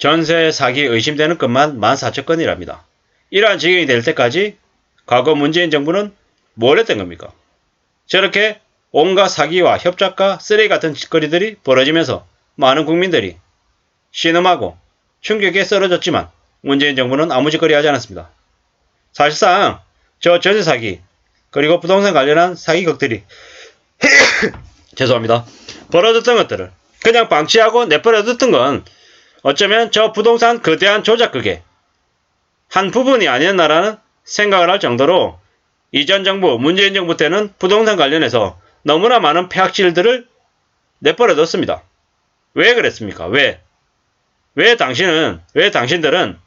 전세 사기 의심되는 건만 14,000건이랍니다. 이러한 지경이 될 때까지 과거 문재인 정부는 뭘 했던 겁니까? 저렇게 온갖 사기와 협작과 쓰레기 같은 짓거리들이 벌어지면서 많은 국민들이 신음하고 충격에 쓰러졌지만 문재인 정부는 아무 짓거리 하지 않았습니다. 사실상 저 전세 사기 그리고 부동산 관련한 사기극들이 죄송합니다. 벌어졌던 것들을 그냥 방치하고 내버려뒀던 건 어쩌면 저 부동산 거대한 조작극의 한 부분이 아니었나라는 생각을 할 정도로 이전 정부 문재인 정부 때는 부동산 관련해서 너무나 많은 폐악질들을 내버려뒀습니다. 왜 그랬습니까? 왜 당신들은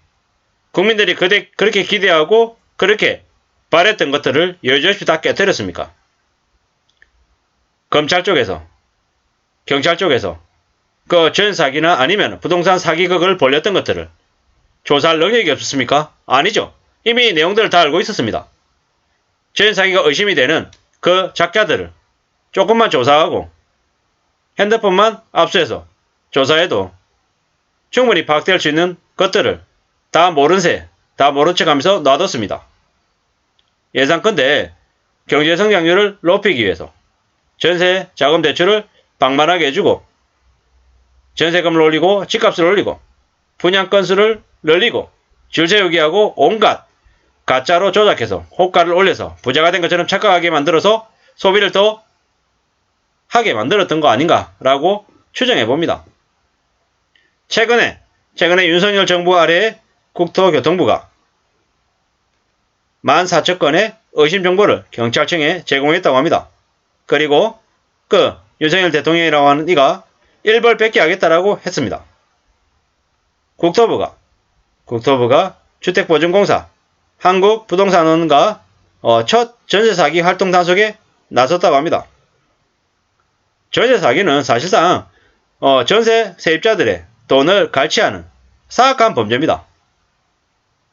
국민들이 그렇게 기대하고 그렇게 바랬던 것들을 여지없이 다 깨뜨렸습니까? 검찰 쪽에서, 경찰 쪽에서 그 전사기나 아니면 부동산 사기극을 벌였던 것들을 조사할 능력이 없었습니까? 아니죠. 이미 내용들을 다 알고 있었습니다. 전사기가 의심이 되는 그 작자들을 조금만 조사하고 핸드폰만 압수해서 조사해도 충분히 파악될 수 있는 것들을 다 모른 척 하면서 놔뒀습니다. 예상컨대 경제 성장률을 높이기 위해서 전세 자금 대출을 방만하게 해주고 전세금을 올리고 집값을 올리고 분양 건수를 늘리고 줄 세우게 하고 온갖 가짜로 조작해서 호가를 올려서 부자가 된 것처럼 착각하게 만들어서 소비를 더 하게 만들었던 거 아닌가라고 추정해 봅니다. 최근에 윤석열 정부 아래의 국토교통부가 14,000건의 의심 정보를 경찰청에 제공했다고 합니다. 그리고 그 윤석열 대통령이라고 하는 이가 일벌백계 하겠다라고 했습니다. 국토부가 주택보증공사 한국부동산원과 첫 전세사기 활동 단속에 나섰다고 합니다. 전세사기는 사실상 전세 세입자들의 돈을 갈취하는 사악한 범죄입니다.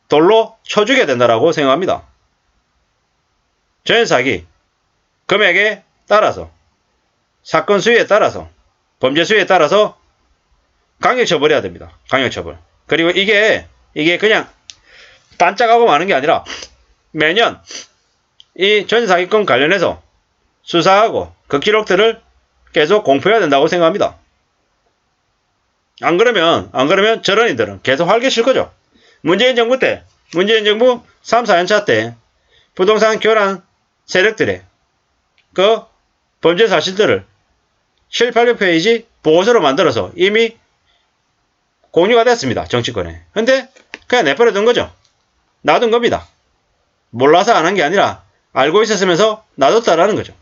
돌로 쳐죽여야 된다고 생각합니다. 전세사기 금액에 따라서 사건 수위에 따라서 범죄 수위에 따라서 강력처벌해야 됩니다. 강력처벌. 그리고 이게 그냥 반짝하고 마는 게 아니라 매년 이 전세사기건 관련해서 수사하고 그 기록들을 계속 공표해야 된다고 생각합니다. 안 그러면 저런 이들은 계속 활개칠 거죠. 문재인 정부 3, 4년차 때 부동산 교란 세력들의 그 범죄 사실들을 7, 800페이지 보고서로 만들어서 이미 공유가 됐습니다. 정치권에. 근데 그냥 내버려둔 거죠. 놔둔 겁니다. 몰라서 안 한 게 아니라 알고 있었으면서 놔뒀다라는 거죠.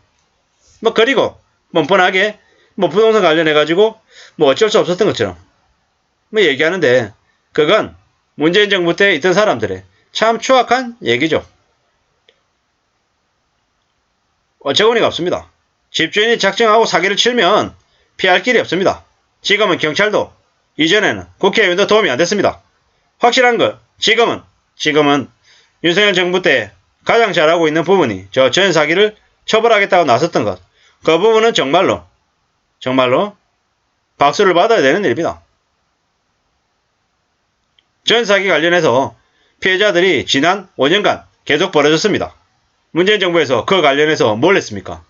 그리고 뻔뻔하게 부동산 관련해가지고 어쩔 수 없었던 것처럼 얘기하는데 그건 문재인 정부 때 있던 사람들의 참 추악한 얘기죠. 어처구니가 없습니다. 집주인이 작정하고 사기를 치면 피할 길이 없습니다. 지금은 경찰도 이전에는 국회의원도 도움이 안 됐습니다. 확실한 거 지금은 윤석열 정부 때 가장 잘하고 있는 부분이 저 전세사기를 처벌하겠다고 나섰던 것. 그 부분은 정말로 박수를 받아야 되는 일입니다. 전세사기 관련해서 피해자들이 지난 5년간 계속 벌어졌습니다. 문재인 정부에서 그 관련해서 뭘 했습니까?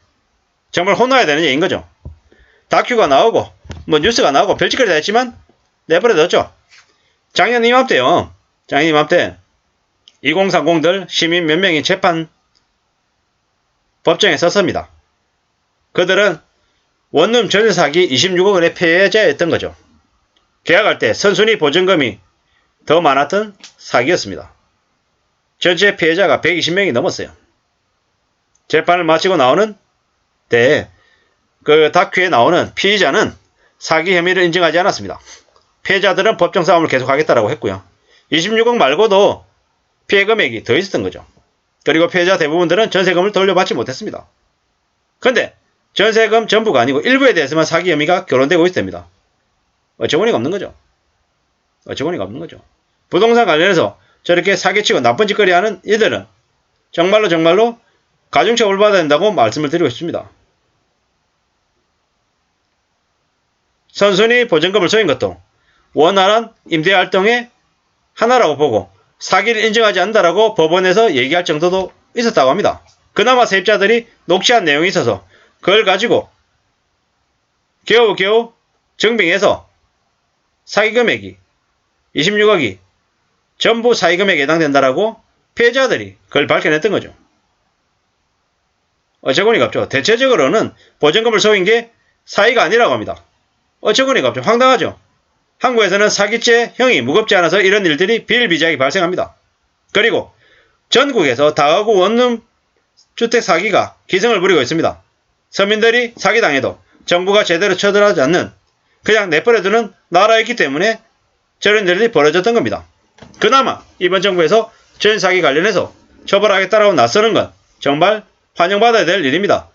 정말 혼나야 되는 얘기인 거죠. 다큐가 나오고 뉴스가 나오고 별짓거리 다 했지만 내버려뒀죠. 작년 이맘때요. 2030들 시민 몇 명이 재판 법정에 섰습니다. 그들은 원룸 전세사기 26억 원의 피해자였던 거죠. 계약할 때 선순위 보증금이 더 많았던 사기였습니다. 전체 피해자가 120명이 넘었어요. 재판을 마치고 나오는 때 그 다큐에 나오는 피의자는 사기 혐의를 인정하지 않았습니다. 피해자들은 법정 싸움을 계속하겠다라고 했고요. 26억 말고도 피해 금액이 더 있었던 거죠. 그리고 피해자 대부분들은 전세금을 돌려받지 못했습니다. 근데 전세금 전부가 아니고 일부에 대해서만 사기 혐의가 결론되고 있답니다. 어처구니가 없는 거죠. 부동산 관련해서 저렇게 사기치고 나쁜 짓거리 하는 이들은 정말로 가중처벌 받아야 된다고 말씀을 드리고 싶습니다. 선순위 보증금을 쏘인 것도 원활한 임대활동의 하나라고 보고 사기를 인정하지 않는다라고 법원에서 얘기할 정도도 있었다고 합니다. 그나마 세입자들이 녹취한 내용이 있어서 그걸 가지고 겨우겨우 증빙해서 사기 금액이 26억이 전부 사기 금액에 해당된다라고 피해자들이 그걸 밝혀냈던 거죠. 어처구니가 없죠. 대체적으로는 보증금을 속인 게 사기가 아니라고 합니다. 어처구니가 없죠. 황당하죠. 한국에서는 사기죄 형이 무겁지 않아서 이런 일들이 비일비재하게 발생합니다. 그리고 전국에서 다가구 원룸 주택 사기가 기승을 부리고 있습니다. 서민들이 사기당해도 정부가 제대로 처벌하지 않는 그냥 내버려두는 나라였기 때문에 저런 일들이 벌어졌던 겁니다. 그나마 이번 정부에서 전사기 관련해서 처벌하겠다라고 나서는 건 정말 환영받아야 될 일입니다.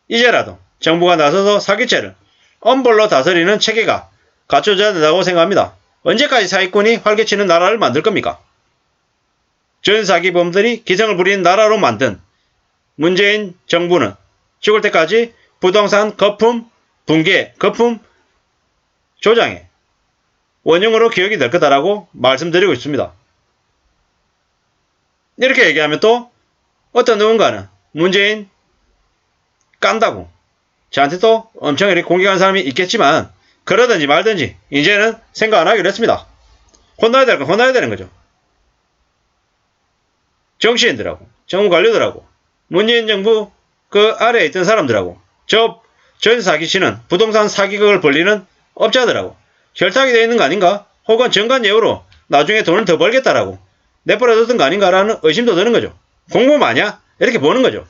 이제라도 정부가 나서서 사기죄를 엄벌로 다스리는 체계가 갖춰져야 된다고 생각합니다. 언제까지 사기꾼이 활개치는 나라를 만들 겁니까? 전사기범들이 기승을 부리는 나라로 만든 문재인 정부는 죽을 때까지 부동산 거품 붕괴, 거품 조장의 원흉으로 기억이 될 거다라고 말씀드리고 있습니다. 이렇게 얘기하면 또 어떤 누군가는 문재인 깐다고 저한테 또 엄청 이렇게 공격하는 사람이 있겠지만 그러든지 말든지 이제는 생각 안 하기로 했습니다. 혼나야 될 건 혼나야 되는 거죠. 정치인들하고 정부 관료들하고 문재인 정부 그 아래에 있던 사람들하고 저 전사기치는 부동산 사기극을 벌리는 업자들하고 결탁이 되어 있는 거 아닌가? 혹은 정관예우로 나중에 돈을 더 벌겠다라고 내버려뒀던 거 아닌가라는 의심도 드는 거죠. 공범 아니야? 이렇게 보는 거죠.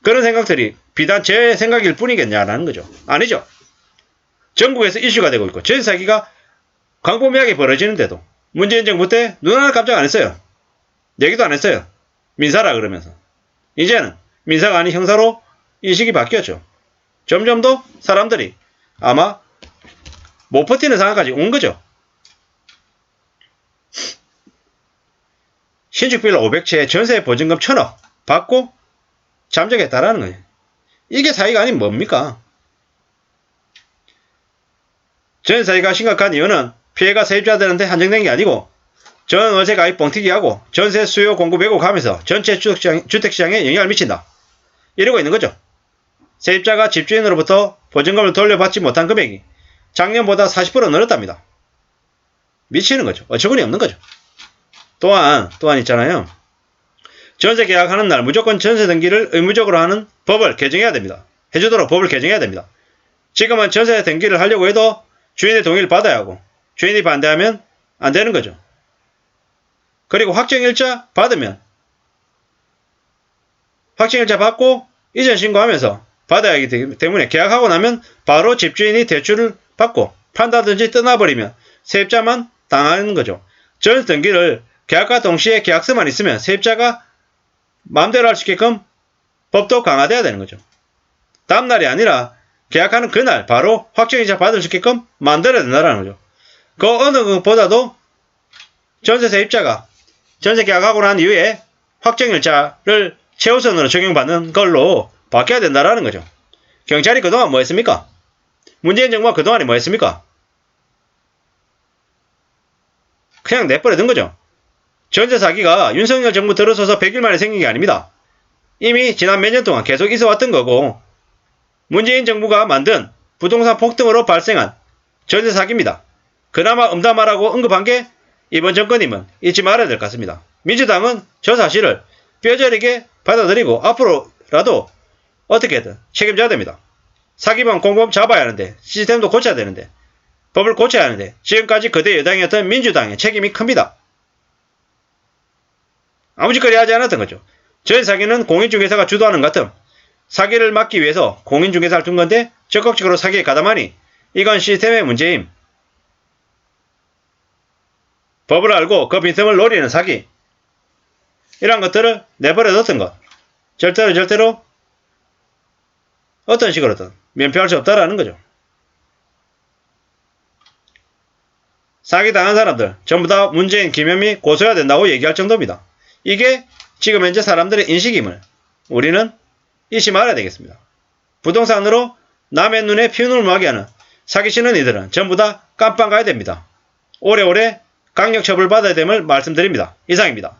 그런 생각들이 비단 제 생각일 뿐이겠냐라는 거죠. 아니죠. 전국에서 이슈가 되고 있고 전사기가 광범위하게 벌어지는데도 문재인 정부 때 눈 하나 깜짝 안 했어요. 얘기도 안 했어요. 민사라 그러면서. 이제는 민사가 아닌 형사로 인식이 바뀌었죠. 점점 더 사람들이 아마 못 버티는 상황까지 온 거죠. 신축 빌라 500채 전세 보증금 1000억 받고 잠적했다라는 거예요. 이게 사기가 아닌 뭡니까? 전세사기가 심각한 이유는 피해가 세입자들한테 한정된 게 아니고 전월세 가입 뻥튀기하고 전세 수요 공급 왜곡하면서 전체 주택시장에 영향을 미친다. 이러고 있는 거죠. 세입자가 집주인으로부터 보증금을 돌려받지 못한 금액이 작년보다 40% 늘었답니다. 미치는 거죠. 어처구니 없는 거죠. 또한 있잖아요. 전세 계약하는 날 무조건 전세 등기를 의무적으로 하는 법을 개정해야 됩니다. 해주도록 법을 개정해야 됩니다. 지금은 전세 등기를 하려고 해도 주인의 동의를 받아야 하고 주인이 반대하면 안 되는 거죠. 그리고 확정일자 받으면 확정일자 받고 이전 신고하면서 받아야 하기 때문에 계약하고 나면 바로 집주인이 대출을 받고 판다든지 떠나버리면 세입자만 당하는 거죠. 전세 등기를 계약과 동시에 계약서만 있으면 세입자가 마음대로 할 수 있게끔 법도 강화돼야 되는 거죠. 다음날이 아니라 계약하는 그날 바로 확정일자 받을 수 있게끔 만들어야 된다는 거죠. 그 어느 것보다도 전세 세입자가 전세 계약하고 난 이후에 확정일자를 최우선으로 적용받는 걸로 바뀌어야 된다는 거죠. 경찰이 그동안 뭐 했습니까? 문재인 정부가 그동안에 뭐 했습니까? 그냥 내버려둔 거죠. 전세 사기가 윤석열 정부 들어서서 100일 만에 생긴 게 아닙니다. 이미 지난 몇 년 동안 계속 있어왔던 거고 문재인 정부가 만든 부동산 폭등으로 발생한 전세 사기입니다. 그나마 음담하라고 언급한 게 이번 정권임은 잊지 말아야 될 것 같습니다. 민주당은 저 사실을 뼈저리게 받아들이고 앞으로라도 어떻게든 책임져야 됩니다. 사기범 공범 잡아야 하는데 시스템도 고쳐야 되는데 법을 고쳐야 하는데 지금까지 거대 여당이었던 민주당의 책임이 큽니다. 아무 짓거리 하지 않았던 거죠. 전세 사기는 공인중개사가 주도하는 것 같음 사기를 막기 위해서 공인중개사를 둔 건데 적극적으로 사기에 가담하니 이건 시스템의 문제임. 법을 알고 그 빈틈을 노리는 사기 이런 것들을 내버려뒀던 것 절대로 어떤 식으로든 면피할 수 없다라는 거죠. 사기당한 사람들 전부 다 문재인, 김현미 고소해야 된다고 얘기할 정도입니다. 이게 지금 현재 사람들의 인식임을 우리는 잊지 말아야 되겠습니다. 부동산으로 남의 눈에 피눈물 나게 하는 사기치는 이들은 전부 다 깜빵 가야 됩니다. 오래오래 강력 처벌 받아야 됨을 말씀드립니다. 이상입니다.